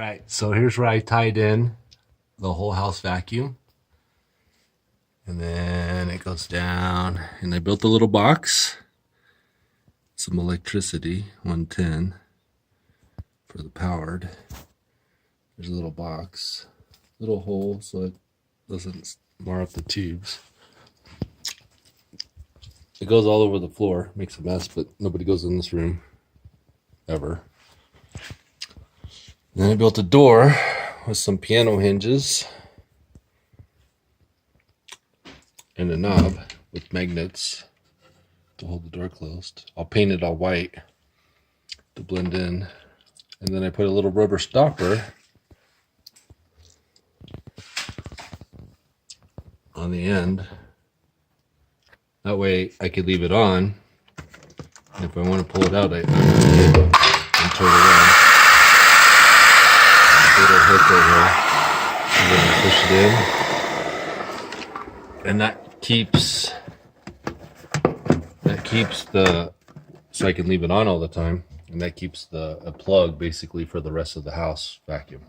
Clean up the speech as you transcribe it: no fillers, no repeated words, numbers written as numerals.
Right, so here's where I tied in the whole house vacuum. And then it goes down, and I built a little box, some electricity, 110 for the powered. There's a little box, little hole so it doesn't mar up the tubes. It goes all over the floor, makes a mess, but nobody goes in this room ever. And then I built a door with some piano hinges and a knob with magnets to hold the door closed. I'll paint it all white to blend in. And then I put a little rubber stopper on the end. That way I could leave it on. And if I want to pull it out, I undo it and turn it on. Little hook right here. And then I push it in. And that keeps the, so I can leave it on all the time. And that keeps a plug basically for the rest of the house vacuum.